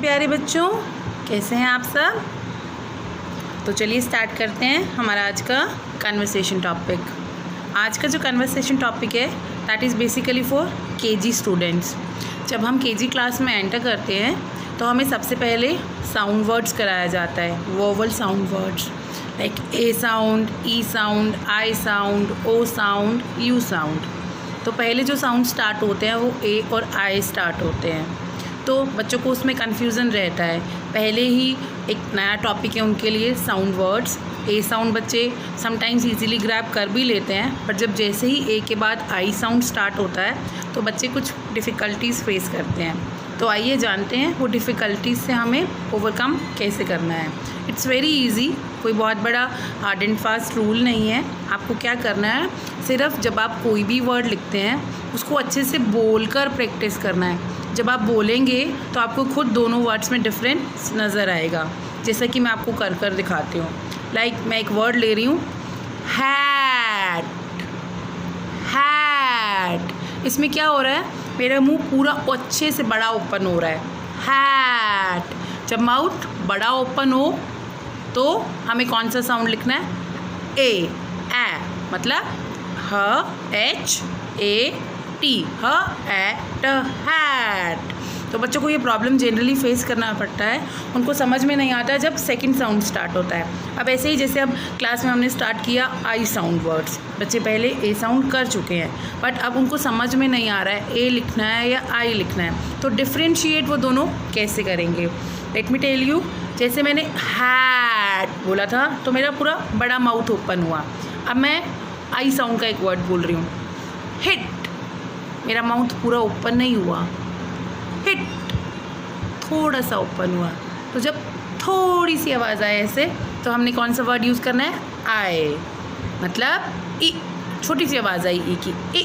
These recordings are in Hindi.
प्यारे बच्चों, कैसे हैं आप सब। तो चलिए स्टार्ट करते हैं हमारा आज का कन्वर्सेशन टॉपिक। आज का जो कन्वर्सेशन टॉपिक है that is basically for KG students. जब हम केजी क्लास में एंटर करते हैं तो हमें सबसे पहले साउंड वर्ड्स कराया जाता है, vowel sound words like A sound, E sound, I sound, O sound, U sound. तो पहले जो साउंड स्टार्ट होते हैं वो ए और आई स्टार्ट होते हैं, तो बच्चों को उसमें कन्फ्यूज़न रहता है। पहले ही एक नया टॉपिक है उनके लिए साउंड वर्ड्स। ए साउंड बच्चे समटाइम्स इजीली ग्रैब कर भी लेते हैं, पर जब जैसे ही ए के बाद आई साउंड स्टार्ट होता है तो बच्चे कुछ डिफ़िकल्टीज़ फेस करते हैं। तो आइए जानते हैं वो डिफ़िकल्टीज़ से हमें ओवरकम कैसे करना है। इट्स वेरी ईजी, कोई बहुत बड़ा हार्ड एंड फास्ट रूल नहीं है। आपको क्या करना है, सिर्फ जब आप कोई भी वर्ड लिखते हैं उसको अच्छे से बोलकर प्रैक्टिस करना है। जब आप बोलेंगे तो आपको खुद दोनों वर्ड्स में डिफरेंस नज़र आएगा, जैसा कि मैं आपको कर कर दिखाती हूँ। लाइक मैं एक वर्ड ले रही हूँ, हैट। हैट, इसमें क्या हो रहा है, मेरा मुंह पूरा अच्छे से बड़ा ओपन हो रहा है, हैट। जब माउथ बड़ा ओपन हो तो हमें कौन सा साउंड लिखना है, ए मतलब ह H A T, hat, hat. तो बच्चों को ये प्रॉब्लम जनरली फेस करना पड़ता है, उनको समझ में नहीं आता जब सेकंड साउंड स्टार्ट होता है। अब ऐसे ही जैसे अब क्लास में हमने स्टार्ट किया आई साउंड वर्ड्स, बच्चे पहले ए साउंड कर चुके हैं बट अब उनको समझ में नहीं आ रहा है ए लिखना है या आई लिखना है, तो डिफ्रेंशिएट वो दोनों कैसे करेंगे। लेट मी टेल यू, जैसे मैंने हैट बोला था तो मेरा पूरा बड़ा माउथ ओपन हुआ। अब मैं आई साउंड का एक वर्ड बोल रही हूँ, हिट, मेरा माउथ पूरा ओपन नहीं हुआ, हिट थोड़ा सा ओपन हुआ। तो जब थोड़ी सी आवाज़ आए ऐसे तो हमने कौन सा वर्ड यूज़ करना है, आए, मतलब ई, छोटी सी आवाज़ आई ई की, ई,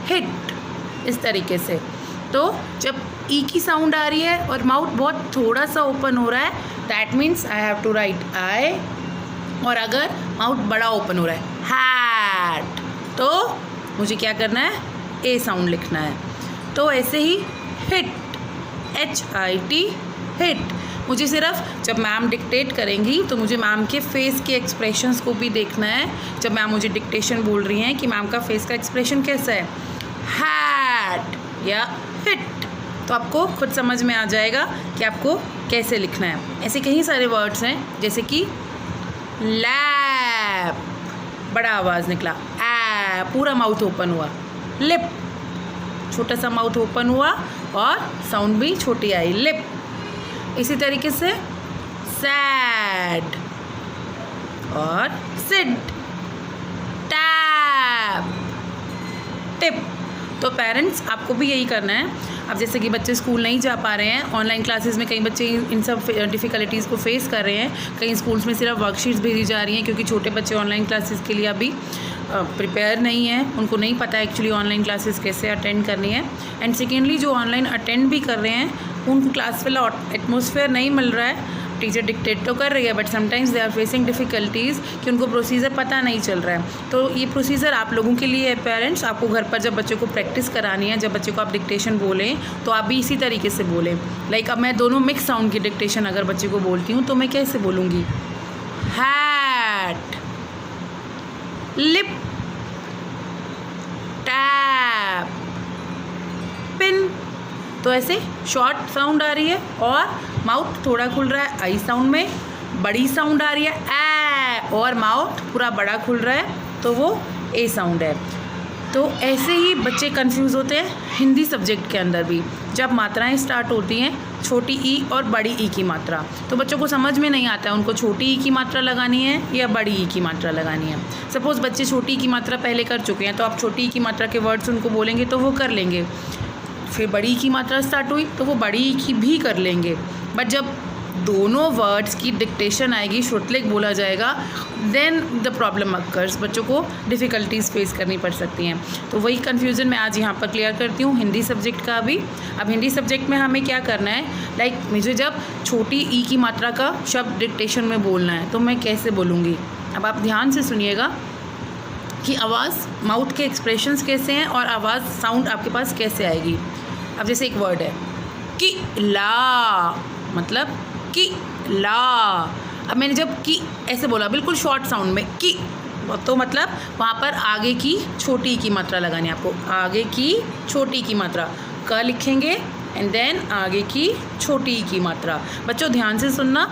हिट, इस तरीके से। तो जब ई की साउंड आ रही है और माउथ बहुत थोड़ा सा ओपन हो रहा है, that means I have to write I. और अगर माउथ बड़ा ओपन हो रहा है, हैट, तो मुझे क्या करना है, ए साउंड लिखना है। तो ऐसे ही हिट, HIT, हिट। मुझे सिर्फ जब मैम डिक्टेट करेंगी तो मुझे मैम के फेस के एक्सप्रेशंस को भी देखना है। जब मैम मुझे डिक्टेशन बोल रही हैं कि मैम का फेस का एक्सप्रेशन कैसा है, हैट या हिट, तो आपको खुद समझ में आ जाएगा कि आपको कैसे लिखना है। ऐसे कई सारे वर्ड्स हैं, जैसे कि लैप, बड़ा आवाज़ निकला, पूरा माउथ ओपन हुआ, लिप, छोटा सा माउथ ओपन हुआ और साउंड भी छोटी आई, लिप। इसी तरीके से सैड और सिड, टैप, टिप। तो पेरेंट्स आपको भी यही करना है। अब जैसे कि बच्चे स्कूल नहीं जा पा रहे हैं, ऑनलाइन क्लासेस में कई बच्चे इन सब डिफ़िकल्टीज़ को फेस कर रहे हैं। कई स्कूल्स में सिर्फ वर्कशीट्स भेजी जा रही हैं क्योंकि छोटे बच्चे ऑनलाइन क्लासेस के लिए अभी प्रिपेयर नहीं है, उनको नहीं पता एक्चुअली ऑनलाइन क्लासेस कैसे अटेंड करनी है। एंड सेकेंडली जो ऑनलाइन अटेंड भी कर रहे हैं उनको क्लास वाला एटमॉस्फेयर नहीं मिल रहा है। टीचर डिक्टेट तो कर रही है but sometimes they are facing difficulties कि उनको प्रोसीजर पता नहीं चल रहा है। तो ये प्रोसीजर आप लोगों के लिए है पेरेंट्स। आपको घर पर जब बच्चों को प्रैक्टिस करानी है, जब बच्चे को आप डिक्टेशन बोलें तो आप भी इसी तरीके से बोलें। लाइक अब मैं दोनों मिक्स साउंड की डिक्टेशन अगर बच्चे को बोलती हूँ तो मैं कैसे बोलूँगी, हैट, लिप, टैप, पिन। तो ऐसे शॉर्ट साउंड आ रही है और माउथ थोड़ा खुल रहा है आई साउंड में, बड़ी साउंड आ रही है ए और माउथ पूरा बड़ा खुल रहा है तो वो ए साउंड है। तो ऐसे ही बच्चे कंफ्यूज होते हैं हिंदी सब्जेक्ट के अंदर भी। जब मात्राएं स्टार्ट होती हैं, छोटी ई और बड़ी ई की मात्रा, तो बच्चों को समझ में नहीं आता है उनको छोटी ई की मात्रा लगानी है या बड़ी ई की मात्रा लगानी है। सपोज़ बच्चे छोटी ई की मात्रा पहले कर चुके हैं तो आप छोटी ई की मात्रा के वर्ड्स उनको बोलेंगे तो वो कर लेंगे। फिर बड़ी की मात्रा स्टार्ट हुई तो वो बड़ी की भी कर लेंगे। बट जब दोनों वर्ड्स की डिक्टेशन आएगी, श्रुतलेख बोला जाएगा, देन द प्रॉब्लम अकर्स, बच्चों को डिफ़िकल्टीज़ फेस करनी पड़ सकती हैं। तो वही कन्फ्यूज़न मैं आज यहाँ पर क्लियर करती हूँ हिंदी सब्जेक्ट का भी। अब हिंदी सब्जेक्ट में हमें क्या करना है, लाइक मुझे जब छोटी ई की मात्रा का शब्द डिक्टेशन में बोलना है तो मैं कैसे बोलूँगी। अब आप ध्यान से सुनिएगा कि आवाज़, माउथ के एक्सप्रेशंस कैसे हैं और आवाज़ साउंड आपके पास कैसे आएगी। अब जैसे एक वर्ड है किला, मतलब किला। अब मैंने जब की ऐसे बोला बिल्कुल शॉर्ट साउंड में की, तो मतलब वहाँ पर आगे की छोटी की मात्रा लगानी है आपको, आगे की छोटी की मात्रा क लिखेंगे एंड देन आगे की छोटी की मात्रा। बच्चों ध्यान से सुनना,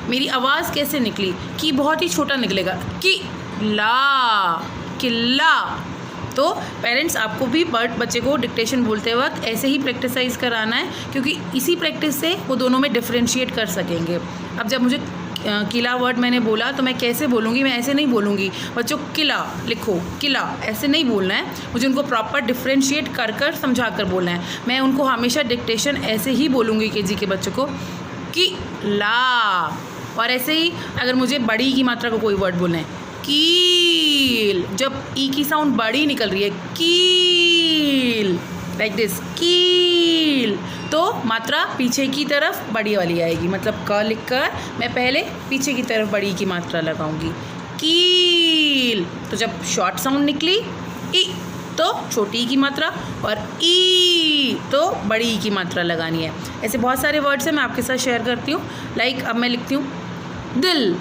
मेरी आवाज़ कैसे निकली, कि बहुत ही छोटा निकलेगा, किला, किला। तो पेरेंट्स आपको भी बच्चे को डिक्टेशन बोलते वक्त ऐसे ही प्रैक्टिसाइज कराना है, क्योंकि इसी प्रैक्टिस से वो दोनों में डिफ्रेंशिएट कर सकेंगे। अब जब मुझे किला वर्ड मैंने बोला तो मैं कैसे बोलूँगी, मैं ऐसे नहीं बोलूँगी बच्चों, किला लिखो, किला ऐसे नहीं बोलना है, मुझे उनको प्रॉपर डिफ्रेंशिएट कर कर समझा कर बोलना है। मैं उनको हमेशा डिक्टेशन ऐसे ही बोलूँगी केजी के बच्चों को, किला। और ऐसे ही अगर मुझे बड़ी की मात्रा को कोई वर्ड बोलना है, कील, जब ई की साउंड बड़ी निकल रही है, कील, लाइक दिस, कील, तो मात्रा पीछे की तरफ बड़ी वाली आएगी, मतलब क लिखकर मैं पहले पीछे की तरफ बड़ी की मात्रा लगाऊंगी, कील। तो जब शॉर्ट साउंड निकली ई, तो छोटी की मात्रा, और ई तो बड़ी की मात्रा लगानी है। ऐसे बहुत सारे वर्ड्स हैं, मैं आपके साथ शेयर करती हूँ। लाइक अब मैं लिखती हूँ दिल,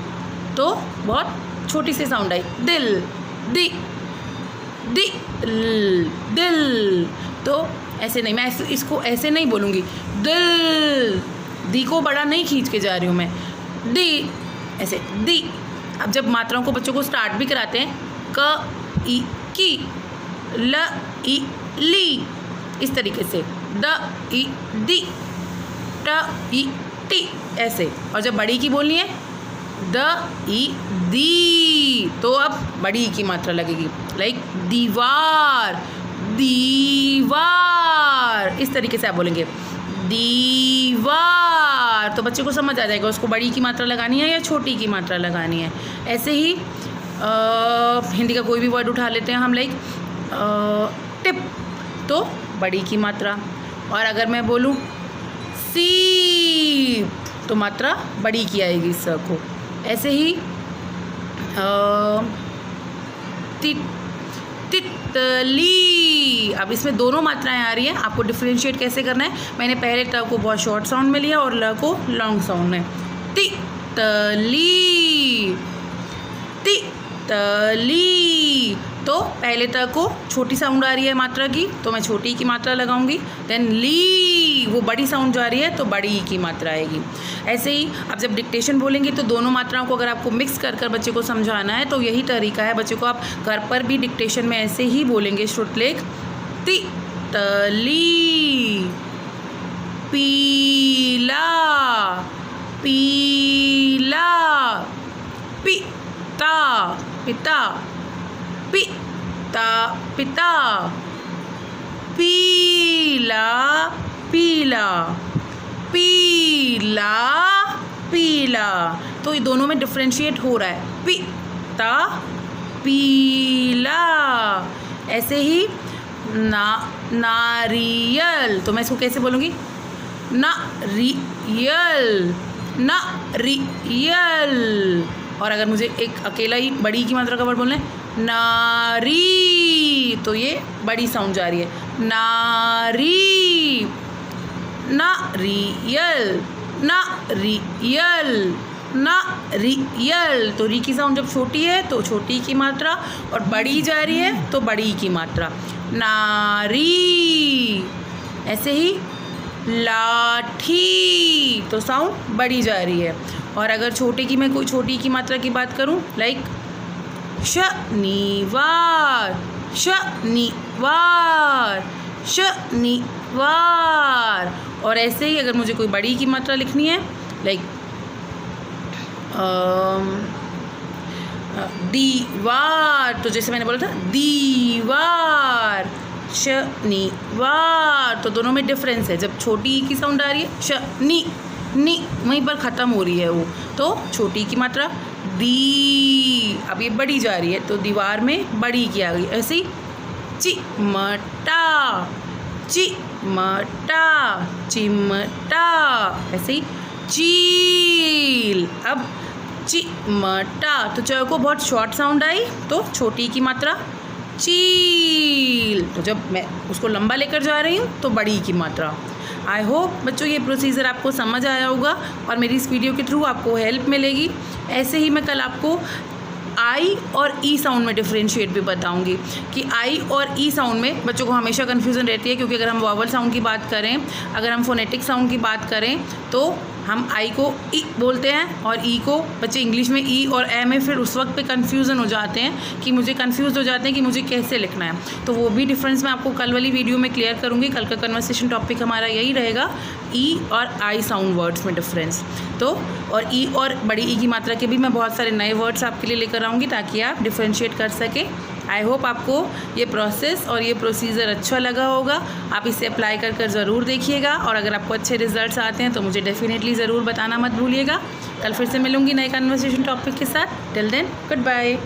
तो बहुत छोटी सी साउंड आई, दिल, दी, दिल। तो ऐसे नहीं, मैं इसको ऐसे नहीं बोलूँगी, दिल, दी को बड़ा नहीं खींच के जा रही हूँ मैं, दी, ऐसे दी। अब जब मात्राओं को बच्चों को स्टार्ट भी कराते हैं, क ई की, ल ई ली, इस तरीके से, द ई दी, ट ई टी, ऐसे। और जब बड़ी की बोलनी है, द ई दी, तो अब बड़ी की मात्रा लगेगी, लाइक दीवार, दीवार, इस तरीके से आप बोलेंगे, दीवार। तो बच्चे को समझ आ जाएगा उसको बड़ी की मात्रा लगानी है या छोटी की मात्रा लगानी है। ऐसे ही हिंदी का कोई भी वर्ड उठा लेते हैं हम, लाइक टिप, तो बड़ी की मात्रा। और अगर मैं बोलूँ सीप, तो मात्रा बड़ी की आएगी स को। ऐसे ही तितली, अब इसमें दोनों मात्राएं आ रही हैं, आपको डिफ्रेंशिएट कैसे करना है। मैंने पहले ट को बहुत शॉर्ट साउंड में लिया और ल को लॉन्ग साउंड में, तितली, तितली। तो पहले ट को छोटी साउंड आ रही है मात्रा की, तो मैं छोटी की मात्रा लगाऊंगी। देन ली, वो बड़ी साउंड जा रही है तो बड़ी की मात्रा आएगी। ऐसे ही अब जब डिक्टेशन बोलेंगे तो दोनों मात्राओं को अगर आपको मिक्स कर कर बच्चे को समझाना है तो यही तरीका है। बच्चे को आप घर पर भी डिक्टेशन में ऐसे ही बोलेंगे, श्रुतलेख, तितली, पीला, पीला, पिता, पिता, पिता, पिता, पीला, पीला, पीला, पीला। तो ये दोनों में डिफ्रेंशिएट हो रहा है, पिता, पीला। ऐसे ही नारियल, तो मैं इसको कैसे बोलूँगी, नारियल, नारियल। और अगर मुझे एक अकेला ही बड़ी की मात्रा का वर्ड बोलना है, नारी, तो ये बड़ी साउंड जा रही है, नारी, नारियल, नारियल, नारियल। तो री की साउंड जब छोटी है तो छोटी की मात्रा, और बड़ी जा रही है तो बड़ी की मात्रा, नारी। ऐसे ही लाठी, तो साउंड बड़ी जा रही है। और अगर छोटे की, मैं कोई छोटी की मात्रा की बात करूं, लाइक शनिवार, शनिवार, शनिवार। और ऐसे ही अगर मुझे कोई बड़ी की मात्रा लिखनी है, लाइक दीवार, तो जैसे मैंने बोला था दीवार, शनिवार। तो दोनों में डिफरेंस है, जब छोटी की साउंड आ रही है शनि, नी वहीं पर ख़त्म हो रही है वो, तो छोटी की मात्रा दी। अब ये बड़ी जा रही है तो दीवार में बड़ी की आ गई। ऐसे ही चिमटा, चिमटा, चिमटा। ऐसे ही चील, अब चिमटा, तो च को बहुत शॉर्ट साउंड आई तो छोटी की मात्रा चील। तो जब मैं उसको लंबा लेकर जा रही हूँ तो बड़ी की मात्रा। आई होप बच्चों ये प्रोसीजर आपको समझ आया होगा और मेरी इस वीडियो के थ्रू आपको हेल्प मिलेगी। ऐसे ही मैं कल आपको आई और ई साउंड में डिफरेंशिएट भी बताऊंगी कि आई और ई साउंड में बच्चों को हमेशा कन्फ्यूज़न रहती है, क्योंकि अगर हम वॉवल साउंड की बात करें, अगर हम फोनेटिक साउंड की बात करें तो हम आई को ई बोलते हैं और ई को बच्चे इंग्लिश में ई और ए में फिर उस वक्त पे कन्फ्यूज़न हो जाते हैं कि मुझे कन्फ्यूज़ हो जाते हैं कि मुझे कैसे लिखना है। तो वो भी डिफरेंस मैं आपको कल वाली वीडियो में क्लियर करूँगी। कल का कन्वर्सेशन टॉपिक हमारा यही रहेगा, ई और आई साउंड वर्ड्स में डिफरेंस। तो और ई और बड़ी ई की मात्रा के भी मैं बहुत सारे नए वर्ड्स आपके लिए लेकर आऊँगी ताकि आप डिफ्रेंशिएट कर सकें। आई होप आपको ये प्रोसेस और ये प्रोसीजर अच्छा लगा होगा। आप इसे अप्लाई कर ज़रूर देखिएगा और अगर आपको अच्छे रिजल्ट्स आते हैं तो मुझे डेफिनेटली ज़रूर बताना मत भूलिएगा। कल फिर से मिलूँगी नए कन्वर्सेशन टॉपिक के साथ। Till then good bye.